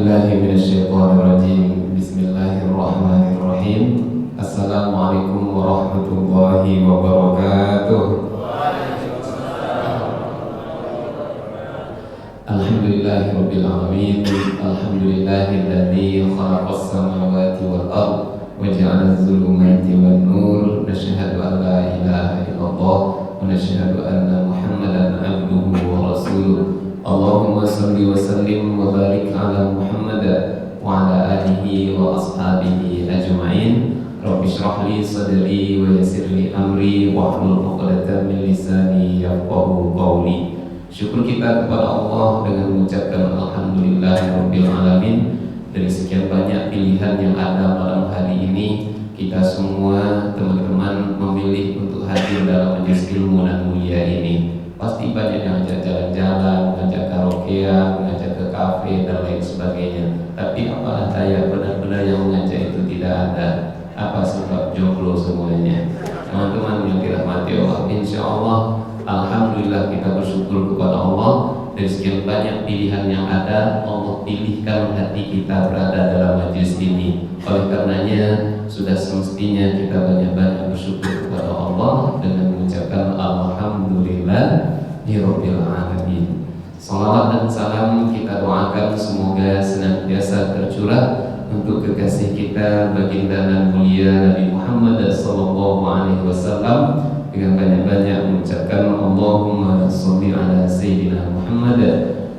billahi minasyaitonir rajim. Bismillahirrahmanirrahim. Assalamualaikum warahmatullahi wabarakatuh. Alhamdulillahirabbil alamin. Alhamdulillahilladzi khalaqas samawati wal ard wa ja'ala adh-dhulumati wan nur. Nasyhadu an la ilaha illallah wa nasyhadu anna Muhammadan abduhu wa rasuluh. Allahumma salli wa sallim wa barik ala Muhammad wa ala alihi wa ashabihi ajma'in. Rabbi shrah li sadri wa yassir li amri wa hlul 'uqdatam min lisani yafqahu qawli. Syukur kita kepada Allah dengan mengucapkan alhamdulillahirabbil alamin. Dari sekian banyak pilihan yang ada malam hari ini, kita semua teman-teman memilih untuk hadir dalam majelis ilmu dan mulia ini. Pasti banyak yang ngajak jalan-jalan, ngajak karaokean, ngajak ke kafe dan lain sebagainya. Tapi apa daya benar-benar yang mengajak itu tidak ada. Apa sebab jomblo semuanya? Teman-teman yang dirahmati Allah, insya Allah, alhamdulillah kita bersyukur kepada Allah. Dari sekian banyak pilihan yang ada, Allah pilihkan hati kita berada dalam majelis ini. Oleh karenanya, sudah semestinya kita banyak-banyak bersyukur kepada Allah dengan mengucapkan alhamdulillahirabbil alamin. Salawat dan salam kita doakan semoga senantiasa tercurah untuk kekasih kita baginda dan mulia Nabi Muhammad sallallahu alaihi wasallam, dengan banyak-banyak mengucapkan Allahumma sholli ala sayyidina Muhammad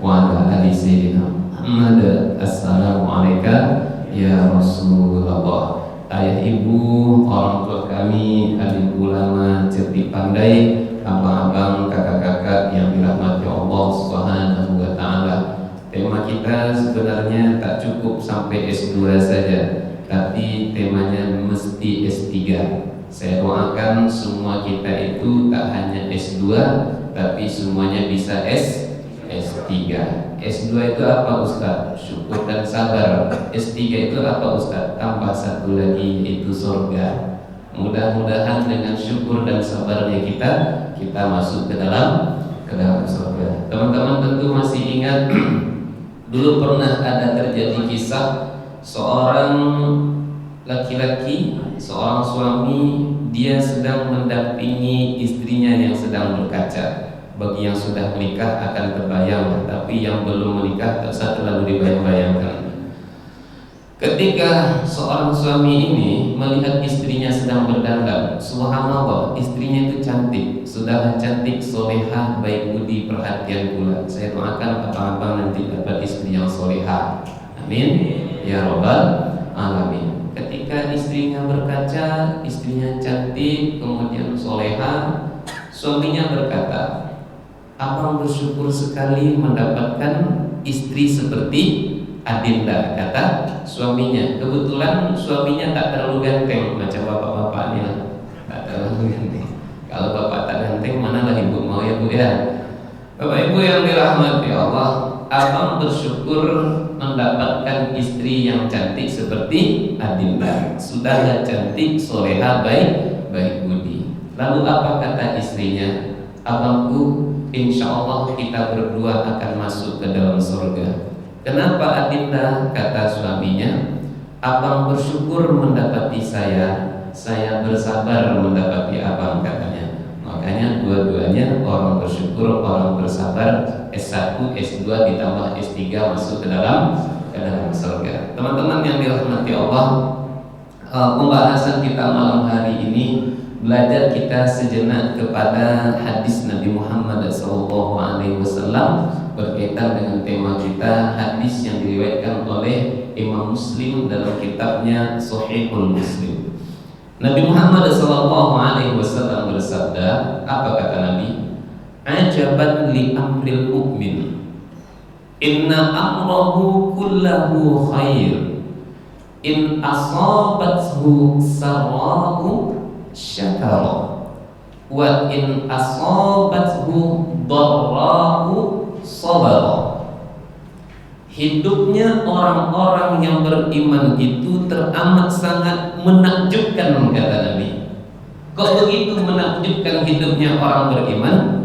wa ala ali sayyidina Muhammad. Assalamu alayka ya Rasulullah. Ayah ibu, orang tua kami, alim ulama, cerdik pandai, abang-abang, kakak-kakak yang dirahmati Allah Subhanahu wa taala. Tema kita sebenarnya tak cukup sampai S2 saja, tapi temanya mesti S3. Saya doakan semua kita itu tak hanya S2, tapi semuanya bisa S3. S2 itu apa Ustaz? Syukur dan sabar. S3 itu apa Ustaz? Tambah satu lagi, yaitu surga. Mudah-mudahan dengan syukur dan sabarnya kita masuk ke dalam surga. Teman-teman tentu masih ingat dulu pernah ada terjadi kisah seorang laki-laki, seorang suami, dia sedang mendampingi istrinya yang sedang berkaca. Bagi yang sudah menikah akan terbayang, tapi yang belum menikah tak usah terlalu dibayang-bayangkan. Ketika seorang suami ini melihat istrinya sedang berdandan, subhanallah, istrinya itu cantik, sudah cantik, solehah, baik budi, perhatian pula. Saya doakan abang-abang nanti dapat istri yang solehah, amin ya robbal alamin. Ketika istrinya berkaca, istrinya cantik, kemudian soleha, suaminya berkata, abang bersyukur sekali mendapatkan istri seperti Adinda, kata suaminya. Kebetulan suaminya tak terlalu ganteng macam bapak-bapak ini lah, tak terlalu ganteng. Kalau bapak tak ganteng, manalah ibu mau ya bu ya. Bapak ibu yang dirahmati Allah, abang bersyukur mendapatkan istri yang cantik seperti Adinda. Sudah cantik, soleha, baik budi. Lalu apa kata istrinya? Abangku, insya Allah kita berdua akan masuk ke dalam surga. Kenapa Adinda? Kata suaminya, abang bersyukur mendapati saya bersabar mendapati abang, katanya. Makanya dua-duanya orang bersyukur, orang bersabar. S1, S2 ditambah S3 masuk ke dalam surga. Teman-teman yang dirahmati Allah, pembahasan kita malam hari ini belajar kita sejenak kepada hadis Nabi Muhammad SAW berkaitan dengan tema kita, hadis yang diriwayatkan oleh Imam Muslim dalam kitabnya Sahihul Muslim. Nabi Muhammad SAW bersabda, apa kata Nabi? Ajaban li amril mu'min, inna amrahu kullahu khair, in asabathu sarra'u syakara, wa in asabathu dharra'u sabara. Hidupnya orang-orang yang beriman itu teramat sangat menakjubkan, kata Nabi. Kok begitu menakjubkan hidupnya orang beriman?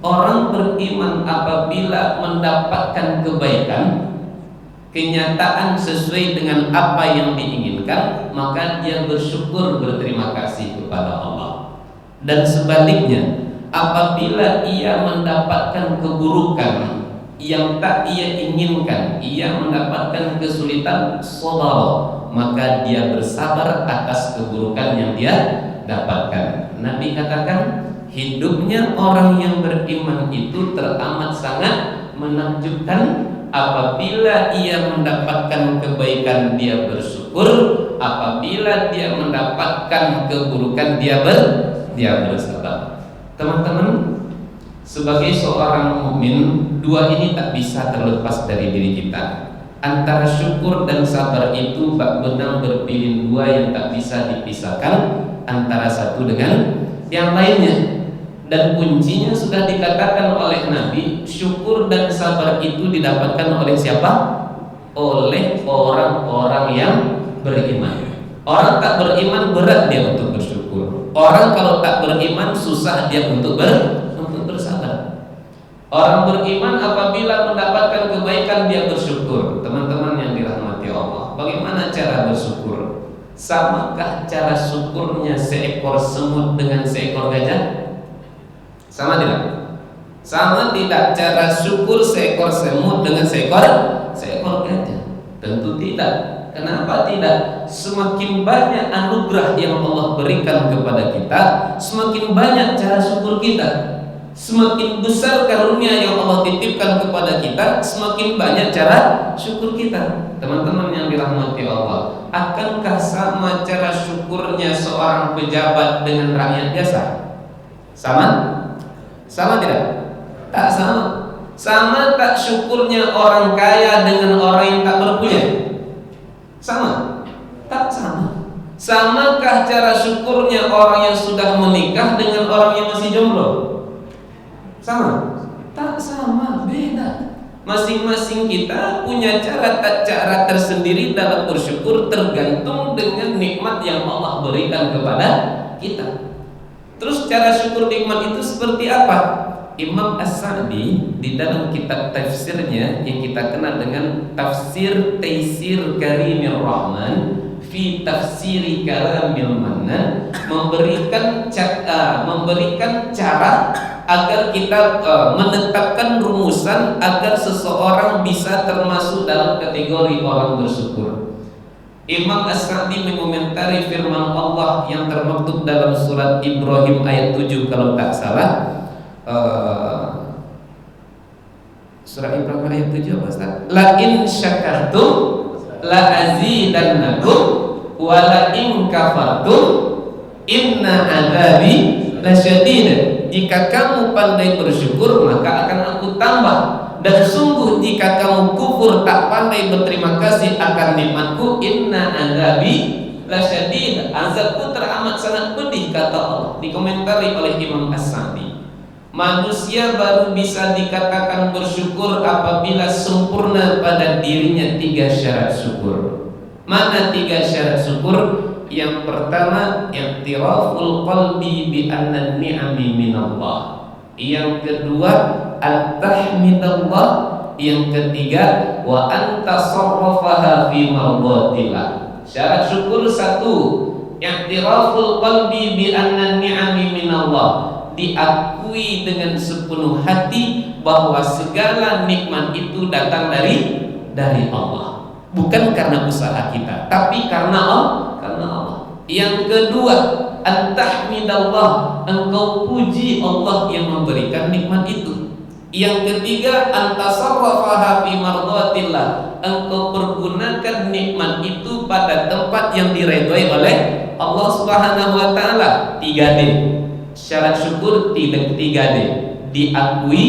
Orang beriman apabila mendapatkan kebaikan, kenyataan sesuai dengan apa yang diinginkan, maka dia bersyukur, berterima kasih kepada Allah. Dan sebaliknya, apabila ia mendapatkan keburukan yang tak ia inginkan, ia mendapatkan kesulitan, sabar, maka dia bersabar atas keburukan yang dia dapatkan. Nabi katakan, hidupnya orang yang beriman itu teramat sangat menakjubkan. Apabila ia mendapatkan kebaikan, dia bersyukur. Apabila dia mendapatkan keburukan, dia bersabar. Teman-teman, sebagai seorang mukmin, dua ini tak bisa terlepas dari diri kita. Antara syukur dan sabar itu bak benang berpilin dua yang tak bisa dipisahkan antara satu dengan yang lainnya. Dan kuncinya sudah dikatakan oleh Nabi, syukur dan sabar itu didapatkan oleh siapa? Oleh orang-orang yang beriman. Orang tak beriman berat dia untuk bersyukur. Orang kalau tak beriman susah dia untuk bersabar. Orang beriman apabila mendapatkan kebaikan dia bersyukur. Teman-teman yang dirahmati Allah, bagaimana cara bersyukur? Samakah cara syukurnya seekor semut dengan seekor gajah? Sama tidak? Sama tidak cara syukur seekor semut dengan seekor gajah? Tentu tidak. Kenapa tidak? Semakin banyak anugerah yang Allah berikan kepada kita, semakin banyak cara syukur kita. Semakin besar karunia yang Allah titipkan kepada kita, semakin banyak cara syukur kita. Teman-teman yang dirahmati Allah, akankah sama cara syukurnya seorang pejabat dengan rakyat biasa? Sama? Sama tidak? Tak sama. Sama tak syukurnya orang kaya dengan orang yang tak berpunya? Sama? Tak sama. Samakah cara syukurnya orang yang sudah menikah dengan orang yang masih jomblo? Sama? Tak sama, beda. Masing-masing kita punya cara tersendiri dalam bersyukur, tergantung dengan nikmat yang Allah berikan kepada kita. Terus cara syukur nikmat itu seperti apa? Imam As-Sa'di di dalam kitab tafsirnya yang kita kenal dengan Tafsir Taisir Karimir Rahman fi Tafsiri Kalamil Mannan memberikan cara agar kita menetapkan rumusan agar seseorang bisa termasuk dalam kategori orang bersyukur. Imam As-Sa'di mengomentari firman Allah yang termaktub dalam surat Ibrahim ayat 7 kalau tak salah. Surat Ibrahim ayat 7 apa Ustaz? La in syakartum la azidannakum wa la in kafartum inna adzabi lasyadid. Jika kamu pandai bersyukur maka akan aku tambah, dan sungguh jika kamu kufur tak pandai berterima kasih akan nikmatku, inna azabi lasyadid, azabku teramat sangat pedih, kata Allah. Dikomentari oleh Imam As-Sa'di, manusia baru bisa dikatakan bersyukur apabila sempurna pada dirinya 3 syarat syukur. Mana 3 syarat syukur? Yang pertama, i'tiraful qalbi bi anna ni'ami minallah. Yang kedua, an-tahmidallah. Yang ketiga, wa antasarrafaha fi mardhatillah. Syarat syukur 1, i'tiraful qalbi bi anna ni'ami minallah. Diakui dengan sepenuh hati bahwa segala nikmat itu datang dari Allah, bukan karena usaha kita, tapi karena Allah. Yang kedua, antahmidallah, engkau puji Allah yang memberikan nikmat itu. Yang ketiga, antasarrafaha fi mardhatillah, engkau pergunakan nikmat itu pada tempat yang diridhai oleh Allah Subhanahu wa taala. 3D. Syarat syukur 3D. Diakui,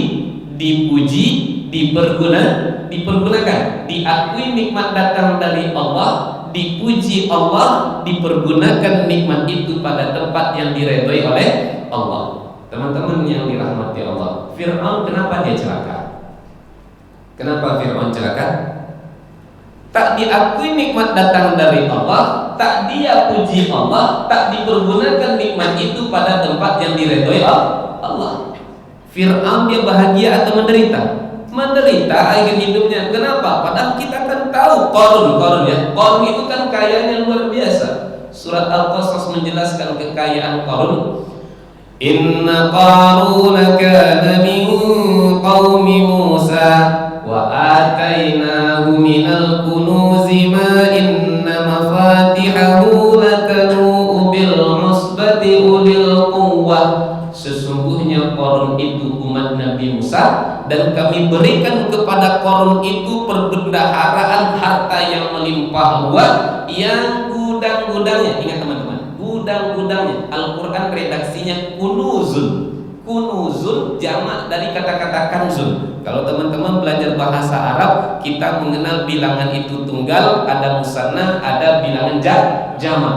dipuji, dipergunakan. Diakui nikmat datang dari Allah, dipuji Allah, dipergunakan nikmat itu pada tempat yang diridhai oleh Allah. Teman-teman yang dirahmati Allah, Fir'aun kenapa dia celaka? Kenapa Fir'aun celaka? Tak diakui nikmat datang dari Allah, tak dia puji Allah, tak dipergunakan nikmat itu pada tempat yang diridhai Allah. Fir'aun dia bahagia atau menderita? menderita akhir hidupnya. Kenapa? Padahal kita kan tahu Qarun ya. Qarun itu kan kayanya luar biasa. Surat Al-Qasas menjelaskan kekayaan Qarun. Inna Qaruna kana min qaumi Musa wa atainahu minal kunuzi ma inna mafatihahu latanu bil usbati ulil quwwah. Sesungguhnya Qarun itu umat Nabi Musa, dan kami berikan kepada Qarun itu perbendaharaan harta yang melimpah ruah, yang gudang-gudangnya, ingat teman-teman, gudang-gudangnya. Al-Quran redaksinya kunuzun. Kunuzun jamak dari kata-kata kanzun. Kalau teman-teman belajar bahasa Arab, kita mengenal bilangan itu tunggal, ada musanna, ada bilangan jamak.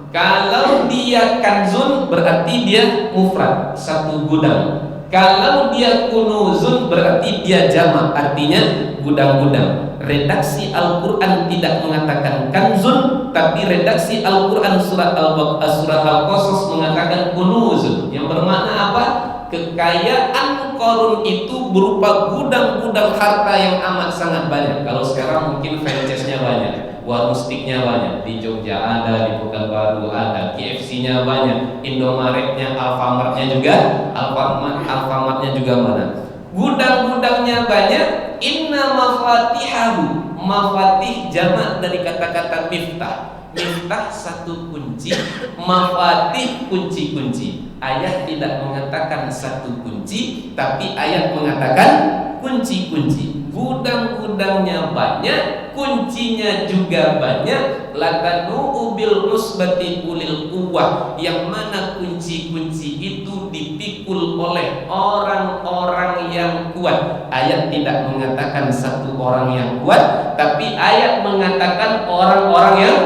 Kalau dia kanzun berarti dia mufrad, satu gudang. Kalau dia kunuzun berarti dia jamak, artinya gudang-gudang. Redaksi Al-Quran tidak mengatakan kanzun, tapi redaksi Al-Quran surat Al-Qasas mengatakan kunuzun, yang bermakna apa? Kekayaan Qarun itu berupa gudang-gudang harta yang amat sangat banyak. Kalau sekarang mungkin franchise-nya banyak, warung steaknya banyak, di Jogja ada, di Pekanbaru ada, KFC-nya banyak, Indomaret-nya, Alfamart-nya juga, Alfamart-nya juga mana. Gudang-gudangnya banyak. Inna mafatihahu, mafatih jamak dari kata-kata miftah. Miftah satu kunci, mafatih kunci-kunci. Ayat tidak mengatakan satu kunci, tapi ayat mengatakan kunci-kunci. Gudang-gudangnya banyak, kuncinya juga banyak. Latanu bil usbati ulil quwwah, yang mana kunci-kunci itu dipikul oleh orang-orang yang kuat. Ayat tidak mengatakan satu orang yang kuat, tapi ayat mengatakan orang-orang yang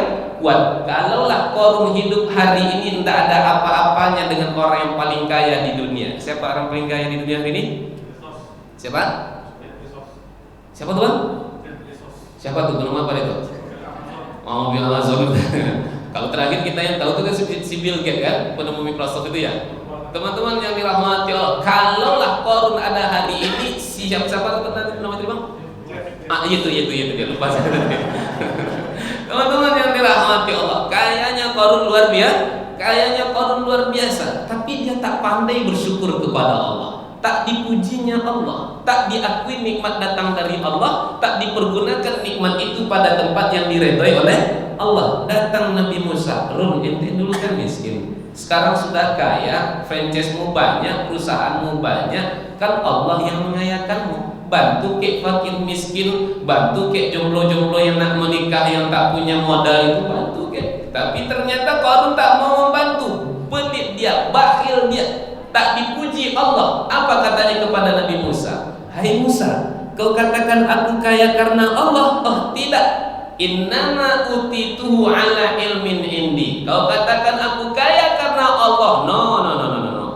kuat. Kalaulah Qarun hidup hari ini tidak ada apa-apanya dengan orang yang paling kaya di dunia. Siapa orang paling kaya di dunia hari ini? Siapa? Siapa tuh bang? Siapa tuh? Nama apa itu? Oh, Bill Amazon. Kalau terakhir kita yang tahu itu kan si Bill Gates kan, penemu Microsoft itu ya. Teman-teman yang dirahmati Allah, kalaulah Qarun ada hari ini, siapa tuh nanti nama itu bang? Itu dia lupa saya. Teman-teman yang dirahmati Allah, kayaknya Qarun luar biasa, tapi dia tak pandai bersyukur kepada Allah. Tak dipujinya Allah, tak diakui nikmat datang dari Allah, tak dipergunakan nikmat itu pada tempat yang diredai oleh Allah. Datang Nabi Musa, Run, ente dulu kan miskin, sekarang sudah kaya, franchise-mu banyak, perusahaanmu banyak, kan Allah yang mengayakanmu. Bantu kek fakir miskin, bantu kek jomblo-jomblo yang nak menikah yang tak punya modal itu, bantu kek. Tapi ternyata Qarun tak mau membantu, pelit dia, bakhil dia, tak dipuji Allah. Apa katanya kepada Nabi Musa? Hai Musa, kau katakan aku kaya karena Allah? Oh tidak, innama utituhu ala ilmin indi. Kau katakan aku kaya karena Allah? No.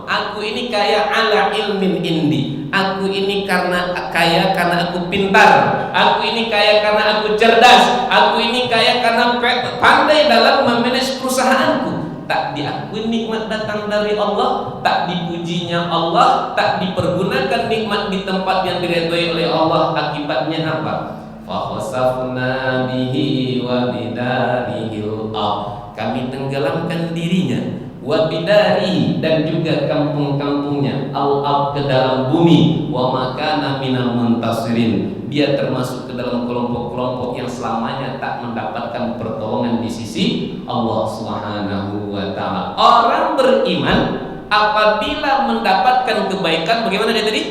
Aku ini kaya ala ilmin indi. Aku ini kaya karena aku pintar. Aku ini kaya karena aku cerdas. Aku ini kaya karena pandai dalam memanage perusahaanku. Tak diakui nikmat datang dari Allah, tak dipujinya Allah, tak dipergunakan nikmat di tempat yang diridhoi oleh Allah. Akibatnya apa? Fa khasafna bihi wa bidarihil ardh. Kami tenggelamkan dirinya, wa bidari, dan juga kampung-kampungnya, al-ard, ke dalam bumi, wa makana minal muntasirin. Dia termasuk ke dalam kelompok-kelompok yang selamanya tak mendapatkan pertolongan di sisi Allah Subhanahu wa taala. Orang beriman apabila mendapatkan kebaikan, bagaimana dia tadi?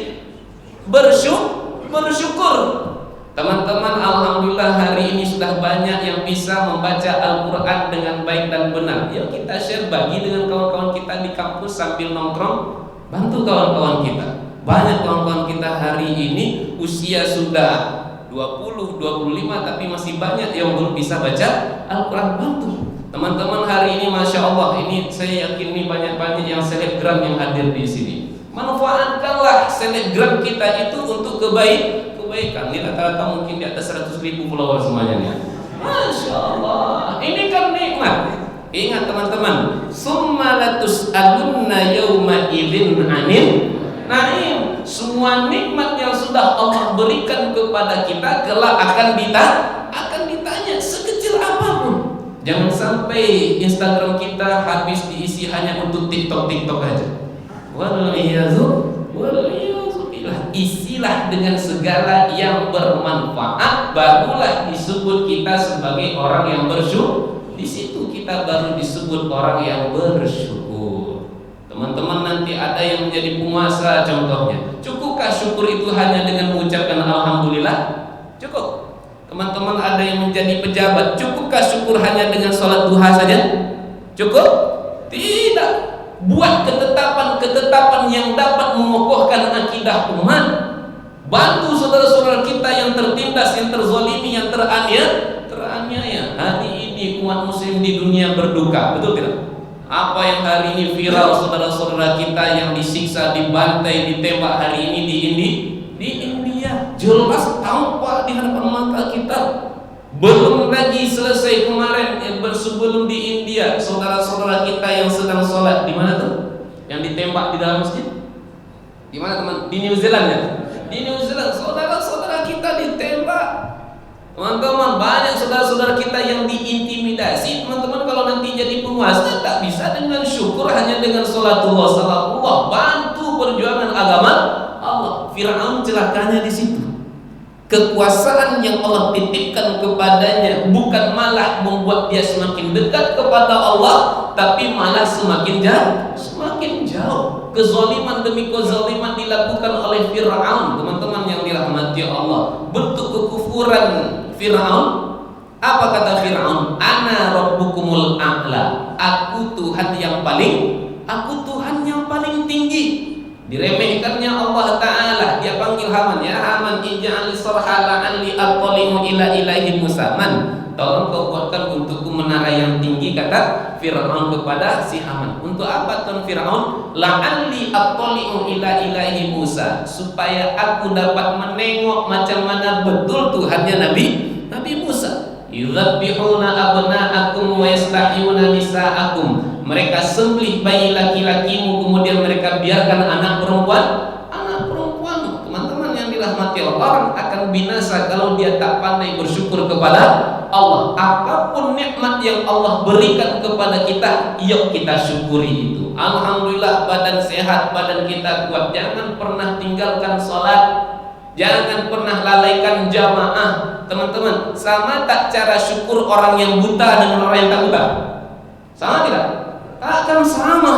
Bersyukur. Teman-teman, alhamdulillah hari ini sudah banyak yang bisa membaca Al-Quran dengan baik dan benar. Yuk kita share, bagi dengan kawan-kawan kita di kampus sambil nongkrong, bantu kawan-kawan kita. Banyak kawan-kawan kita hari ini usia sudah 20, 25, tapi masih banyak yang belum bisa baca Al-Quran. Bantu teman-teman hari ini, Masya Allah, ini saya yakin ini banyak-banyak yang selebgram yang hadir di sini. Manfaatkanlah selebgram kita itu untuk kebaikan. Ini rata-rata mungkin di atas 100.000 follower semuanya. Masya Allah, ini kan nikmat. Ingat teman-teman, summa latus'alunna yawma idzin 'anil na'im. Semua nikmat yang sudah Allah berikan kepada kita kelak akan ditanya sekecil apapun. Jangan sampai Instagram kita habis diisi hanya untuk TikTok aja. Waliyahzubillah. Isilah dengan segala yang bermanfaat, barulah disebut kita sebagai orang yang bersyukur. Di situ kita baru disebut orang yang bersyukur. Teman-teman, nanti ada yang menjadi penguasa contohnya. Cukupkah syukur itu hanya dengan mengucapkan alhamdulillah? Cukup. Teman-teman ada yang menjadi pejabat, cukupkah syukur hanya dengan sholat duha saja? Cukup? Tidak. Buat ketetapan yang dapat mengokohkan akidah umat. Bantu saudara-saudara kita yang tertindas, yang terzalimi, yang teraniaya. Hari ini umat muslim di dunia berduka, betul tidak? Apa yang hari ini viral, saudara-saudara kita yang disiksa, dibantai, ditembak hari ini di India, jelas tampak di hadapan mata kita. Belum lagi selesai kemarin sebelum di India, saudara-saudara kita yang sedang sholat di mana tuh? Yang ditembak di dalam masjid? Di mana teman? Di New Zealand ya? Di New Zealand, saudara-saudara kita ditembak. Teman-teman, banyak saudara-saudara kita yang diintimidasi. Teman-teman, kalau nanti jadi penguasa, tak bisa dengan syukur hanya dengan sholatullah, salatullah. Bantu perjuangan agama Allah. Fir'aun celakanya di situ. Kekuasaan yang Allah titipkan kepadanya bukan malah membuat dia semakin dekat kepada Allah, tapi malah semakin jauh. Kezaliman demi kezaliman dilakukan oleh Fir'aun, teman-teman yang dirahmati Allah. Bentuk kekufuran Fir'aun, apa kata Fir'aun? Ana rabbukumul a'la. Aku Tuhan yang paling tinggi. Diremehkannya Allah Ta'ala. Dia panggil Haman, ya Haman, ij'al sarha la'alli attali'u ila ilahi Musa. Tolong kau buatkan untukku menara yang tinggi, kata Fir'aun kepada si Haman. Untuk apa Tuan Fir'aun? La'alli attali'u ila ilahi Musa, supaya aku dapat menengok macam mana betul Tuhannya Nabi Musa. Yuzabbihuna abna'akum wa yastahyuna nisa'akum. Mereka sembelih bayi laki-lakimu, kemudian mereka biarkan anak perempuan. Teman-teman yang dirahmati Allah, orang akan binasa kalau dia tak pandai bersyukur kepada Allah. Apapun nikmat yang Allah berikan kepada kita, yuk kita syukuri itu. Alhamdulillah badan sehat, badan kita kuat. Jangan pernah tinggalkan sholat, jangan pernah lalaikan jamaah. Teman-teman, sama tak cara syukur orang yang buta dengan orang yang tak buta? Sama tidak? Takkan sama.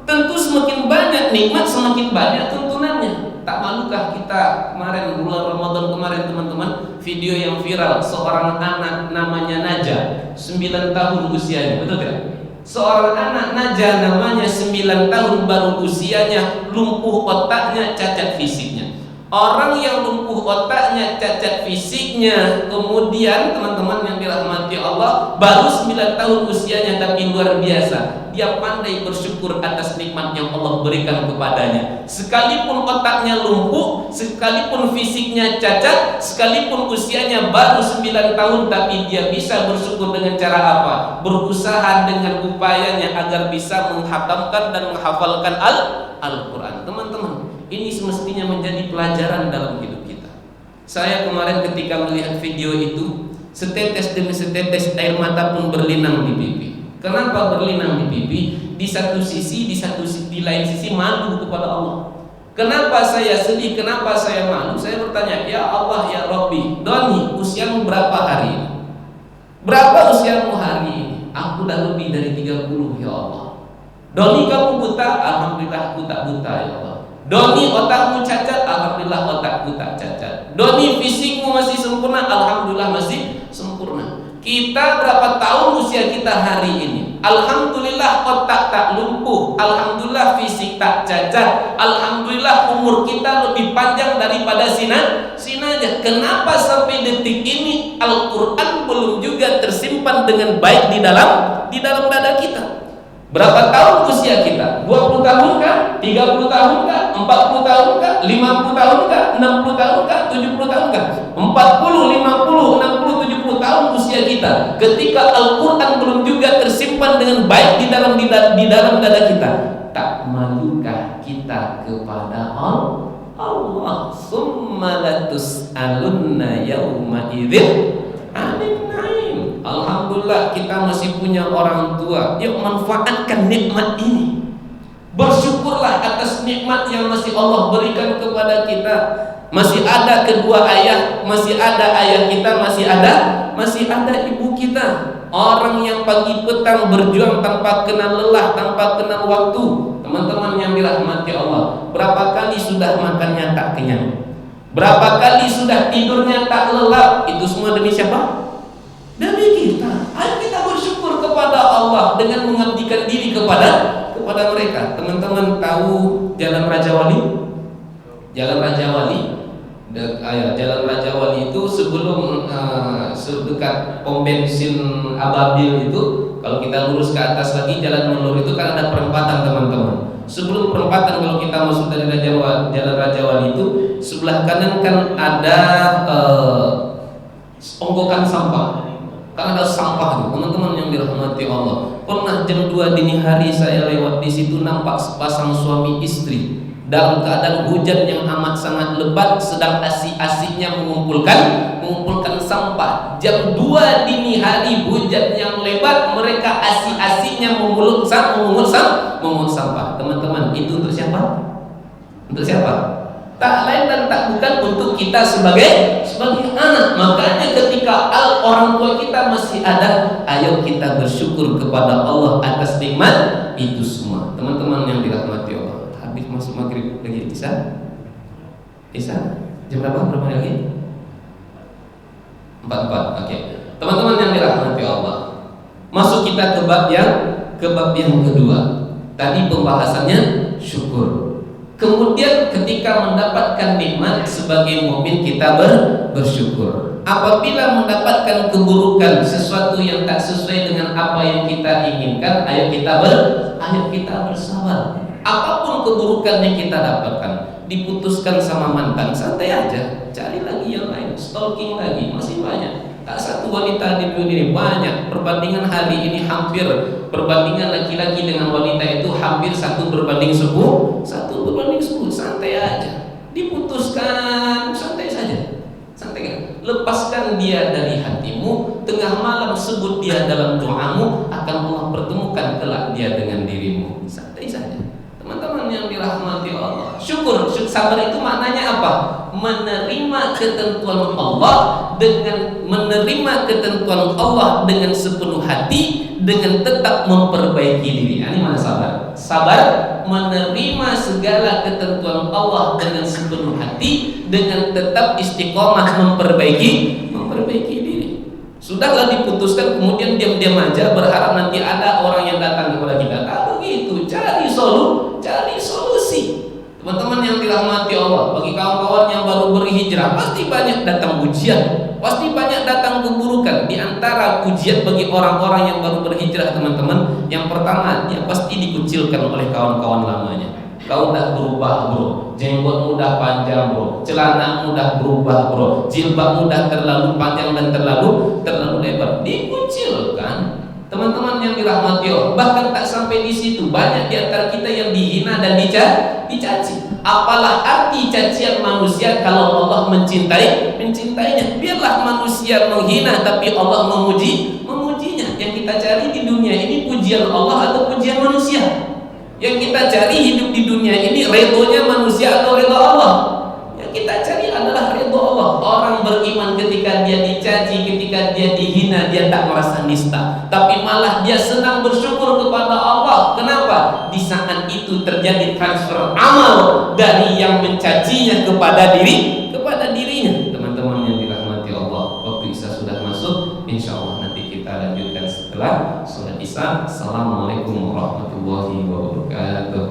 Tentu semakin banyak nikmat, semakin banyak tuntunannya. Tak malukah kita kemarin bulan Ramadan kemarin, teman-teman, video yang viral seorang anak namanya Najah, 9 tahun usianya, betul tidak? Seorang anak Najah namanya 9 tahun baru usianya, lumpuh otaknya, cacat fisiknya. Orang yang lumpuh otaknya, cacat fisiknya, kemudian teman-teman yang dirahmati Allah, baru 9 tahun usianya tapi luar biasa. Dia pandai bersyukur atas nikmat yang Allah berikan kepadanya. Sekalipun otaknya lumpuh, sekalipun fisiknya cacat, sekalipun usianya baru 9 tahun, tapi dia bisa bersyukur dengan cara apa? Berusaha dengan upayanya agar bisa menghatamkan dan menghafalkan Al-Quran. Teman-teman, ini semestinya menjadi pelajaran dalam hidup kita. Saya kemarin ketika melihat video itu, setetes demi setetes air mata pun berlinang di pipi. Kenapa berlinang di pipi? Di lain sisi malu kepada Allah. Kenapa saya sedih? Kenapa saya malu? Saya bertanya, ya Allah, ya Rabbi, Doni, usiamu berapa hari ini? Berapa usiamu hari ini? Aku dah lebih dari 30, ya Allah. Doni, kamu buta? Alhamdulillah aku tak buta, ya Allah. Doni, otakmu cacat? Alhamdulillah otakku tak cacat. Doni, fisikmu masih sempurna? Alhamdulillah masih sempurna. Kita berapa tahun usia kita hari ini? Alhamdulillah otak tak lumpuh, alhamdulillah fisik tak cacat, alhamdulillah umur kita lebih panjang daripada sinajah. Kenapa sampai detik ini Al-Quran belum juga tersimpan dengan baik di dalam dada kita? Berapa tahun usia kita? 20 tahun kah? 30 tahun kah? 40 tahun kah? 50 tahun kah? 60 tahun kah? 70 tahun kah? 40, 50, 60, 70 tahun usia kita. Ketika Al-Quran belum juga tersimpan dengan baik di dalam dada kita, tak malukah kita kepada Allah, summa latus'alunna yawma idzin 'anil na'im. Alhamdulillah kita masih punya orang tua. Yuk manfaatkan nikmat ini. Bersyukurlah atas nikmat yang masih Allah berikan kepada kita. Masih ada kedua ayah, masih ada ayah kita, masih ada ibu kita. Orang yang pagi petang berjuang tanpa kenal lelah, tanpa kenal waktu. Teman-teman yang dirahmati Allah, berapa kali sudah makannya tak kenyang? Berapa kali sudah tidurnya tak lelap? Itu semua demi siapa? Demi kita. Ayo kita bersyukur kepada Allah dengan mengabdikan diri kepada mereka. Teman-teman tahu Jalan Raja Wali? Jalan Raja Wali. Jalan Raja Wali itu sebelum sedekat pom bensin Ababil itu, kalau kita lurus ke atas lagi Jalan Melur itu kan ada perempatan, teman-teman. Sebelum perempatan kalau kita masuk dari Jalan Raja Wali itu, sebelah kanan kan ada onggokan sampah. Kan ada sampah tuh, teman-teman yang dirahmati Allah. Pernah jam 2 dini hari saya lewat di situ, nampak sepasang suami istri dalam keadaan hujan yang amat sangat lebat, sedang asik-asiknya mengumpulkan sampah. Jam 2 dini hari hujan yang lebat, mereka asik-asiknya memungut sampah. Teman-teman, itu untuk siapa? Untuk siapa? Tak lain dan tak bukan untuk kita sebagai anak. Makanya ketika orang tua kita masih ada, ayo kita bersyukur kepada Allah atas nikmat itu semua. Teman-teman yang dirahmati Allah, habis masuk maghrib lagi Isa jam berapa lagi? 4. Oke. Teman-teman yang dirahmati Allah, masuk kita ke bab yang kedua. Tadi pembahasannya syukur. Kemudian ketika mendapatkan nikmat sebagai mukmin kita bersyukur. Apabila mendapatkan keburukan, sesuatu yang tak sesuai dengan apa yang kita inginkan, ayo kita bersabar. Apapun keburukan yang kita dapatkan, diputuskan sama mantan, santai aja, cari lagi yang lain, stalking lagi, masih banyak. Tak satu wanita di dunia ini, banyak. Perbandingan hari ini hampir, perbandingan laki-laki dengan wanita itu hampir 1 berbanding 10. Santai aja, diputuskan, santai saja, santai kan? Lepaskan dia dari hatimu, tengah malam sebut dia dalam doamu, akan Allah pertemukan kelak dia dengan dirimu. Santai saja, teman-teman yang dirahmati Allah. Syukur, sabar itu maknanya apa? Menerima ketentuan Allah dengan sepenuh hati, dengan tetap memperbaiki diri. Ini mana sabar? Sabar menerima segala ketentuan Allah dengan sepenuh hati, dengan tetap istiqomah memperbaiki diri. Sudahlah diputuskan, kemudian diam-diam aja berharap nanti ada orang yang datang kepada kita. Tak begitu, cari solusi. Teman-teman yang dirahmati Allah, bagi kawan-kawan yang baru berhijrah, pasti banyak datang ujian, pasti banyak datang keburukan. Di antara ujian bagi orang-orang yang baru berhijrah, teman-teman, yang pertama, dia pasti dikucilkan oleh kawan-kawan lamanya. Kau udah berubah bro, jenggot udah panjang bro, celana udah berubah bro, jilbab udah terlalu panjang dan terlalu lebar, dikucilkan. Teman-teman yang dirahmati Allah, bahkan tak sampai di situ, banyak di antara kita yang dihina dan dicaci. Apalah arti cacian manusia kalau Allah mencintainya? Biarlah manusia menghina, tapi Allah memujinya. Yang kita cari di dunia ini pujian Allah atau pujian manusia? Yang kita cari hidup di dunia ini redonya manusia atau redo Allah? Yang kita cari adalah redo Allah. Orang beriman ketika dia dicaci, ketika dia dihina, dia tak merasa nista, tapi malah dia senang bersyukur kepada Allah. Kenapa? Di saat itu terjadi transfer amal dari yang mencacinya kepada dirinya. Teman-teman yang dirahmati Allah, waktu Isya sudah masuk, insya Allah nanti kita lanjutkan setelah sholat Isya. Assalamualaikum warahmatullahi wabarakatuh.